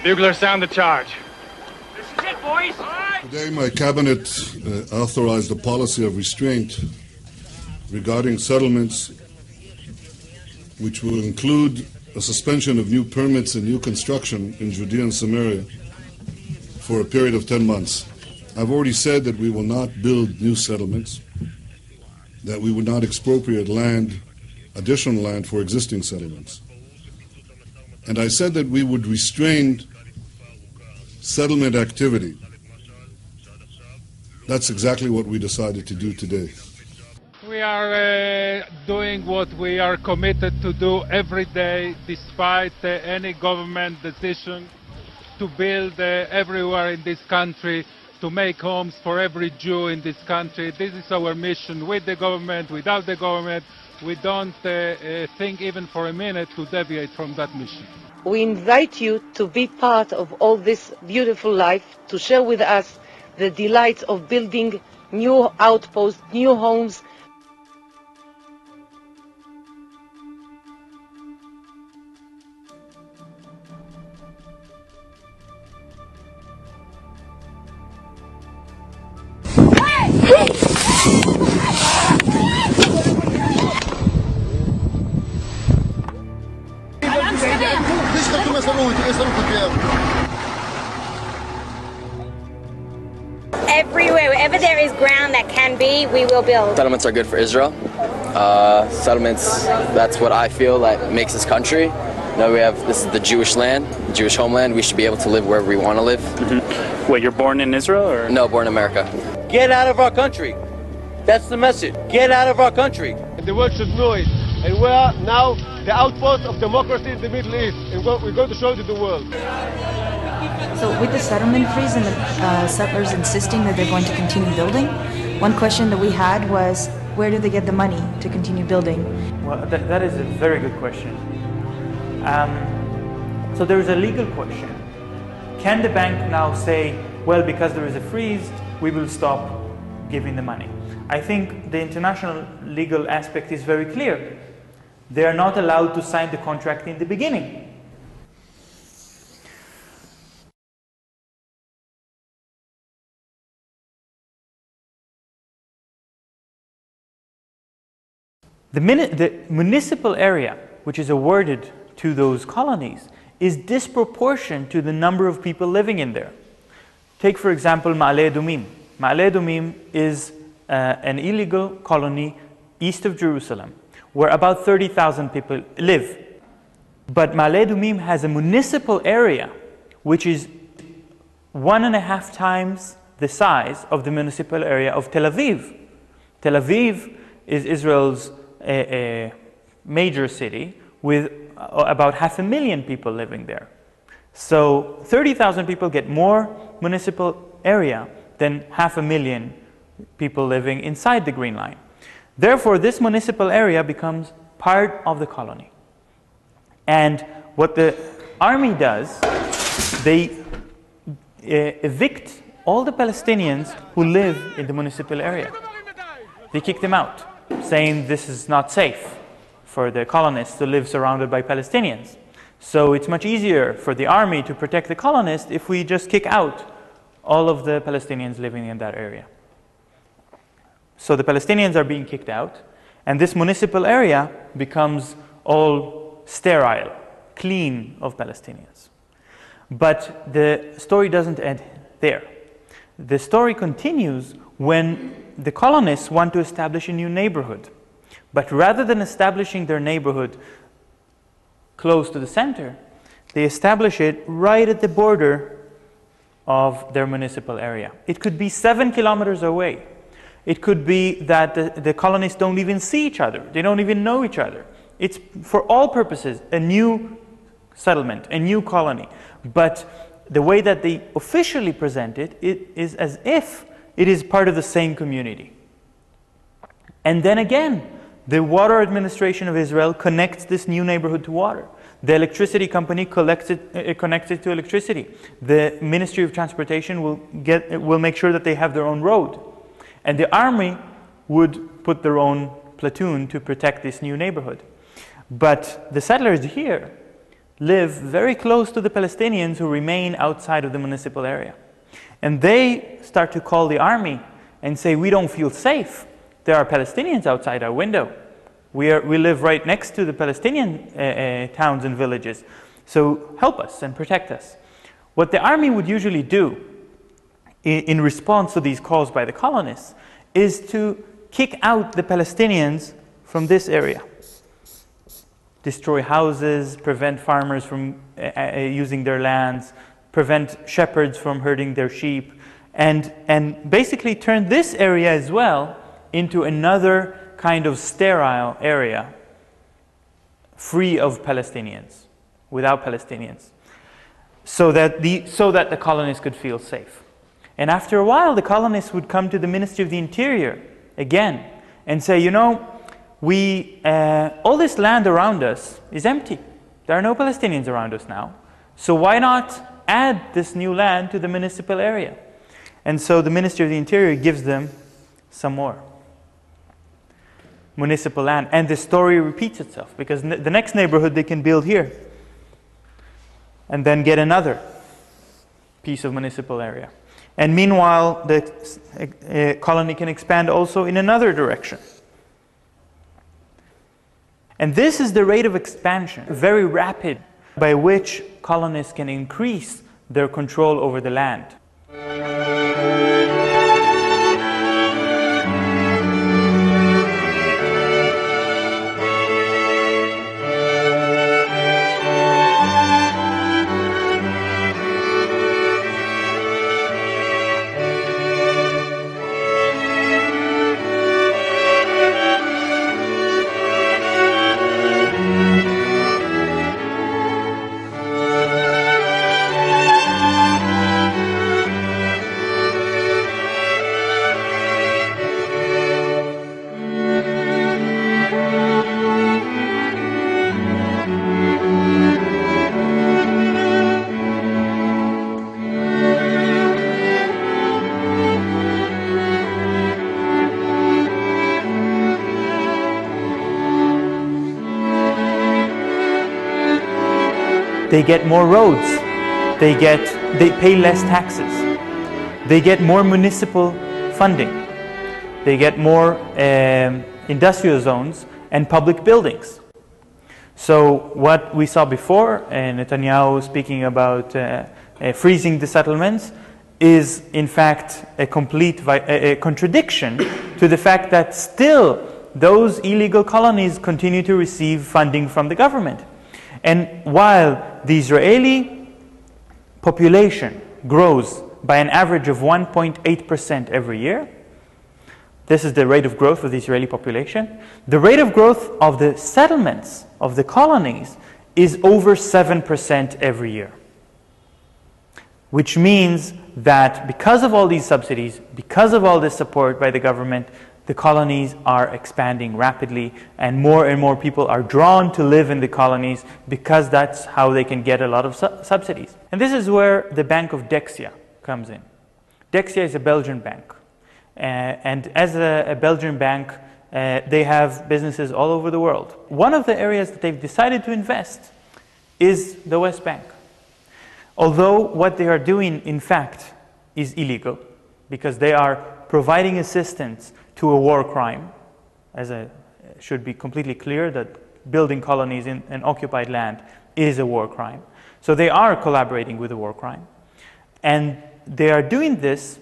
Bugler, sound the charge. This is it, boys. Today, my cabinet authorized a policy of restraint regarding settlements, which will include a suspension of new permits and new construction in Judea and Samaria for a period of 10 months. I've already said that we will not build new settlements, that we would not expropriate land, additional land for existing settlements. And I said that we would restrain settlement activity. That's exactly what we decided to do today. We are doing what we are committed to do every day, despite any government decision to build everywhere in this country, to make homes for every Jew in this country. This is our mission, with the government, without the government. We don't think even for a minute to deviate from that mission. We invite you to be part of all this beautiful life, to share with us the delights of building new outposts, new homes. Everywhere, wherever there is ground that can be, we will build. Settlements are good for Israel. Settlements, that's what I feel that makes this country. Now this is the Jewish land, Jewish homeland. We should be able to live wherever we want to live. Mm-hmm. Wait, you're born in Israel or? No, born in America. Get out of our country. That's the message. Get out of our country. The world should know it. And we are now the outpost of democracy in the Middle East. And we're going to show it to the world. So with the settlement freeze and the settlers insisting that they're going to continue building, one question that we had was, where do they get the money to continue building? Well, that is a very good question. So there is a legal question. Can the bank now say, well, because there is a freeze, we will stop giving the money? I think the international legal aspect is very clear. They are not allowed to sign the contract in the beginning. The municipal area which is awarded to those colonies is disproportionate to the number of people living in there. Take, for example, Ma'ale Adumim. Ma'ale Adumim is an illegal colony east of Jerusalem, where about 30,000 people live. But Ma'ale Adumim has a municipal area which is 1.5 times the size of the municipal area of Tel Aviv. Tel Aviv is Israel's a major city with about 500,000 people living there. So 30,000 people get more municipal area than 500,000 people living inside the Green Line. Therefore, this municipal area becomes part of the colony. And what the army does, they evict all the Palestinians who live in the municipal area. They kick them out, saying this is not safe for the colonists to live surrounded by Palestinians. So it's much easier for the army to protect the colonists if we just kick out all of the Palestinians living in that area. So the Palestinians are being kicked out, and this municipal area becomes all sterile, clean of Palestinians. But the story doesn't end there. The story continues when the colonists want to establish a new neighborhood. But rather than establishing their neighborhood close to the center, they establish it right at the border of their municipal area. It could be 7 kilometers away. It could be that the colonists don't even see each other. They don't even know each other. It's, for all purposes, a new settlement, a new colony. But the way that they officially present it, it is as if it is part of the same community. And then again, The water administration of Israel connects this new neighborhood to water. The electricity company connects it to electricity. The Ministry of Transportation will make sure that they have their own road. And the army would put their own platoon to protect this new neighborhood. But the settlers here live very close to the Palestinians who remain outside of the municipal area. And they start to call the army and say, we don't feel safe. There are Palestinians outside our window. We live right next to the Palestinian towns and villages. So help us and protect us. What the army would usually do in response to these calls by the colonists is to kick out the Palestinians from this area. Destroy houses, prevent farmers from using their lands, prevent shepherds from herding their sheep, and basically turn this area as well into another kind of sterile area, free of Palestinians, without Palestinians, so that the colonists could feel safe. And after a while, the colonists would come to the Ministry of the Interior again and say, you know, all this land around us is empty. There are no Palestinians around us now. So why not add this new land to the municipal area? And so the Ministry of the Interior gives them some more municipal land. And the story repeats itself, because the next neighborhood they can build here and then get another piece of municipal area. And meanwhile, the colony can expand also in another direction. And this is the rate of expansion, very rapid, by which colonists can increase their control over the land. They get more roads, they pay less taxes, they get more municipal funding, they get more industrial zones and public buildings. So what we saw before, Netanyahu speaking about freezing the settlements, is in fact a complete contradiction to the fact that still those illegal colonies continue to receive funding from the government. And while the Israeli population grows by an average of 1.8% every year, this is the rate of growth of the Israeli population, the rate of growth of the settlements, of the colonies, is over 7% every year. Which means that because of all these subsidies, because of all this support by the government, the colonies are expanding rapidly, and more people are drawn to live in the colonies because that's how they can get a lot of subsidies. And this is where the Bank of Dexia comes in. Dexia is a Belgian bank. And as a Belgian bank, they have businesses all over the world. One of the areas that they've decided to invest is the West Bank. Although what they are doing, in fact, is illegal, because they are providing assistance to a war crime, should be completely clear that building colonies in an occupied land is a war crime. So they are collaborating with a war crime. And they are doing this,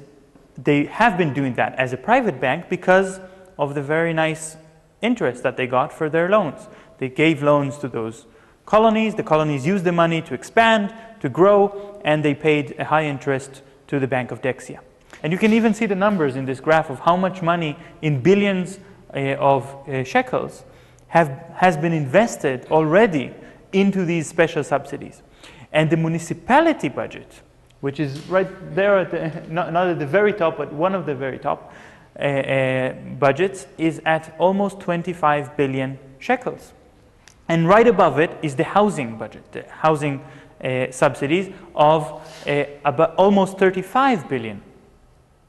they have been doing that as a private bank because of the very nice interest that they got for their loans. They gave loans to those colonies, the colonies used the money to expand, to grow, and they paid a high interest to the Bank of Dexia. And you can even see the numbers in this graph of how much money in billions of shekels has been invested already into these special subsidies. And the municipality budget, which is right there, at not at the very top, but one of the very top, budgets is at almost 25 billion shekels. And right above it is the housing budget, the housing subsidies of about almost 35 billion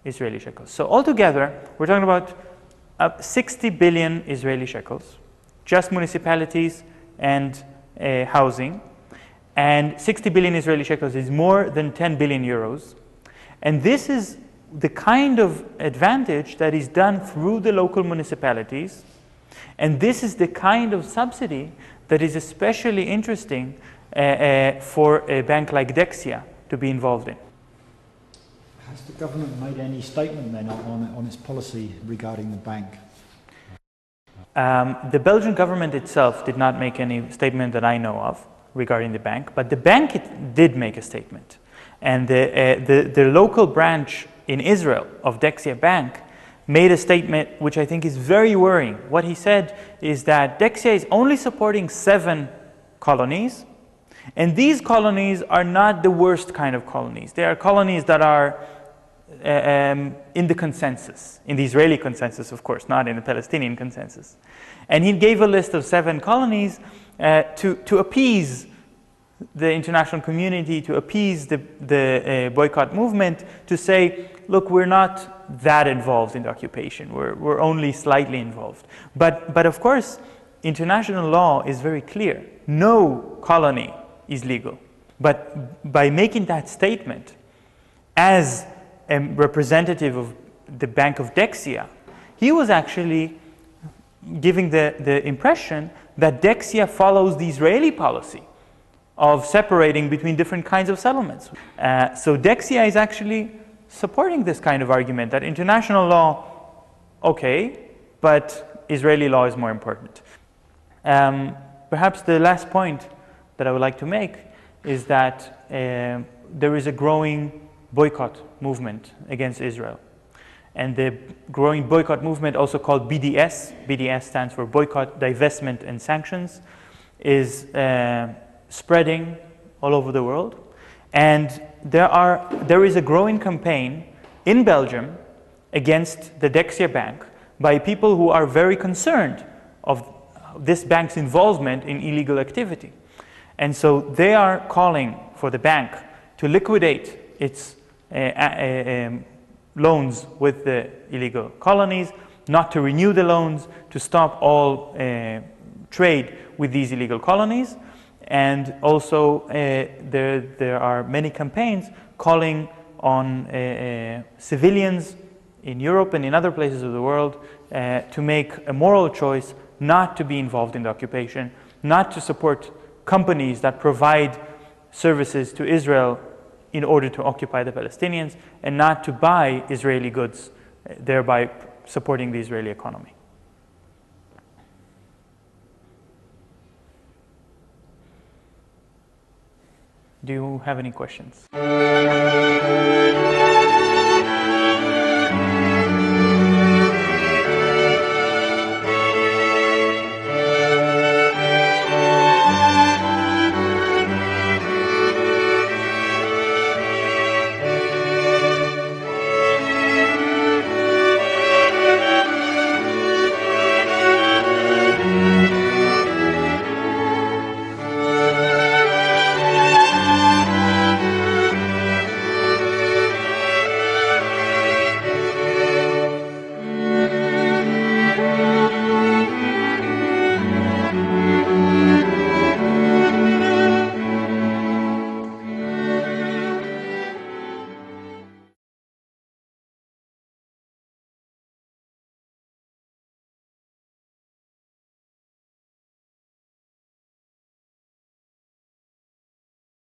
Israeli shekels. So altogether, we're talking about 60 billion Israeli shekels, just municipalities and housing. And 60 billion Israeli shekels is more than 10 billion euros. And this is the kind of advantage that is done through the local municipalities. And this is the kind of subsidy that is especially interesting for a bank like Dexia to be involved in. Has the government made any statement then on its policy regarding the bank? The Belgian government itself did not make any statement that I know of regarding the bank, but the bank did make a statement. And the local branch in Israel of Dexia Bank made a statement which I think is very worrying. What he said is that Dexia is only supporting 7 colonies, and these colonies are not the worst kind of colonies. They are colonies that are in the consensus, in the Israeli consensus, of course, not in the Palestinian consensus. And he gave a list of 7 colonies to appease the international community, to appease the boycott movement, to say, look, we're not that involved in the occupation. We're only slightly involved. But of course, international law is very clear. No colony is legal. But by making that statement, as a representative of the Bank of Dexia, he was actually giving the impression that Dexia follows the Israeli policy of separating between different kinds of settlements. So Dexia is actually supporting this kind of argument that international law, okay, but Israeli law is more important. Perhaps the last point that I would like to make is that there is a growing boycott movement against Israel. And the growing boycott movement, also called BDS, BDS stands for Boycott, Divestment and Sanctions, is spreading all over the world. And there is a growing campaign in Belgium against the Dexia Bank by people who are very concerned of this bank's involvement in illegal activity. And so they are calling for the bank to liquidate its loans with the illegal colonies, not to renew the loans, to stop all trade with these illegal colonies. And also there are many campaigns calling on civilians in Europe and in other places of the world to make a moral choice not to be involved in the occupation, not to support companies that provide services to Israel in order to occupy the Palestinians, and not to buy Israeli goods, thereby supporting the Israeli economy. Do you have any questions?